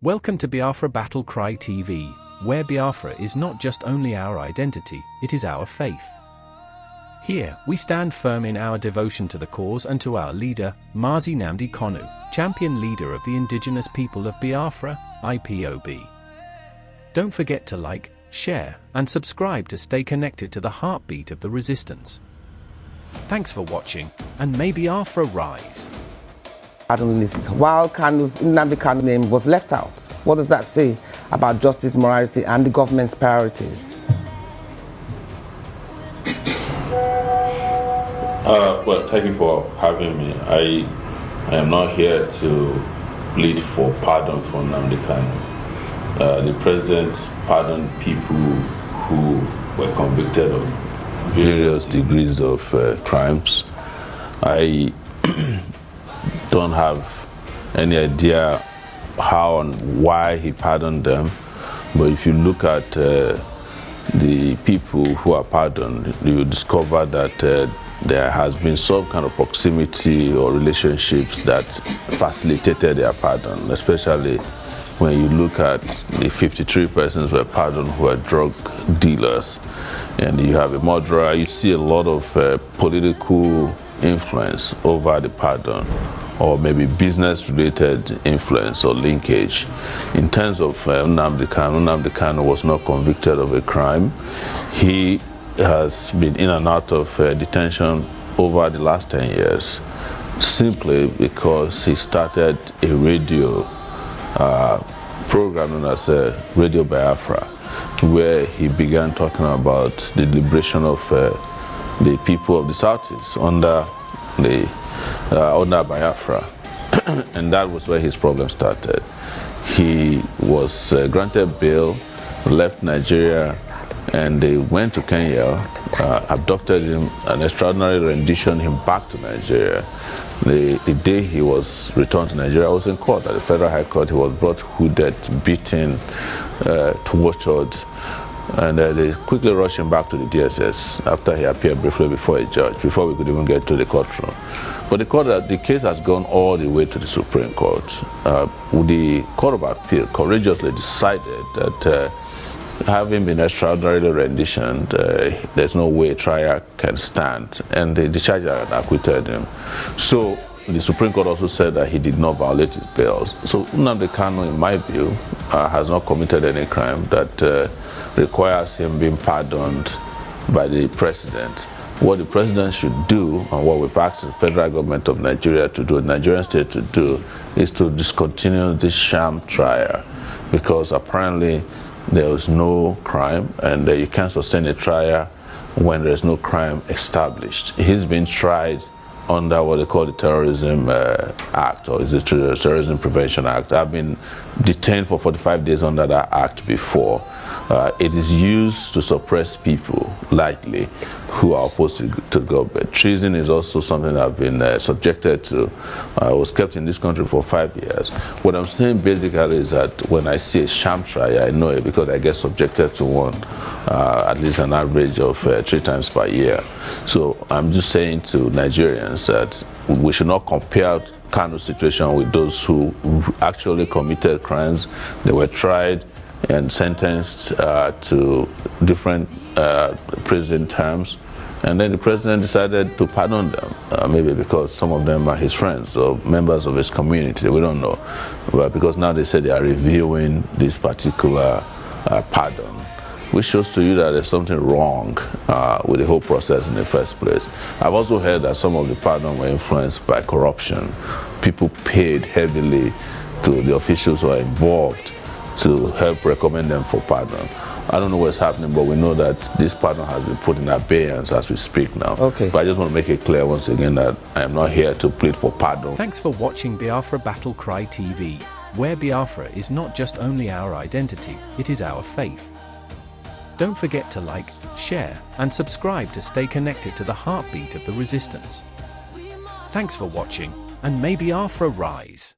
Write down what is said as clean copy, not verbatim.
Welcome to Biafra Battle Cry TV, where Biafra is not just only our identity, it is our faith. Here, we stand firm in our devotion to the cause and to our leader, Mazi Nnamdi Kanu, champion leader of the Indigenous people of Biafra, IPOB. Don't forget to like, share, and subscribe to stay connected to the heartbeat of the resistance. Thanks for watching, and may Biafra rise. List while Nnamdi Kanu's name was left out. What does that say about justice, morality, and the government's priorities? Well, thank you for having me. I am not here to plead for pardon for Nnamdi Kanu. The president pardoned people who were convicted of various degrees of crimes. I don't have any idea how and why he pardoned them, but if you look at the people who are pardoned, you discover that there has been some kind of proximity or relationships that facilitated their pardon, especially when you look at the 53 persons who were pardoned who are drug dealers, and you have a murderer. You see a lot of political influence over the pardon, or maybe business-related influence or linkage. In terms of Nnamdi Kanu was not convicted of a crime. He has been in and out of detention over the last 10 years, simply because he started a radio program known as Radio Biafra, where he began talking about the liberation of the people of the Southeast under Biafra. And that was where his problem started. He was granted bail, left Nigeria, and they went to Kenya, abducted him, an extraordinary rendition him back to Nigeria. The day he was returned to Nigeria, I was in court at the Federal High Court. He was brought hooded, beaten, tortured, and they quickly rushed him back to the DSS after he appeared briefly before a judge, before we could even get to the courtroom. But the case has gone all the way to the Supreme Court. The Court of Appeal courageously decided that having been extraordinarily renditioned, there's no way a trial can stand, and they discharged and acquitted him. So the Supreme Court also said that he did not violate his bail. So Nnamdi Kanu, in my view, has not committed any crime that requires him being pardoned by the president. What the president should do, and what we've asked the federal government of Nigeria to do, the Nigerian state to do, is to discontinue this sham trial, because apparently there was no crime, and you can't sustain a trial when there's no crime established. He's been tried under what they call the Terrorism Act, or is it the Terrorism Prevention Act. I've been detained for 45 days under that act before. It is used to suppress people, likely, who are opposed to government. Treason is also something I've been subjected to. I was kept in this country for 5 years. What I'm saying basically is that when I see a sham trial, I know it because I get subjected to one at least an average of 3 times per year. So I'm just saying to Nigerians that we should not compare Kanu's situation with those who actually committed crimes. They were tried and sentenced to different prison terms, and then the president decided to pardon them, maybe because some of them are his friends or members of his community, we don't know, but because now they say they are reviewing this particular pardon, which shows to you that there's something wrong with the whole process in the first place. I've also heard that some of the pardon were influenced by corruption. People paid heavily to the officials who are involved to help recommend them for pardon. I don't know what's happening, but we know that this pardon has been put in abeyance as we speak now. Okay. But I just want to make it clear once again that I am not here to plead for pardon. Thanks for watching Biafra Battle Cry TV, where Biafra is not just only our identity, it is our faith. Don't forget to like, share, and subscribe to stay connected to the heartbeat of the resistance. Thanks for watching, and may Biafra rise.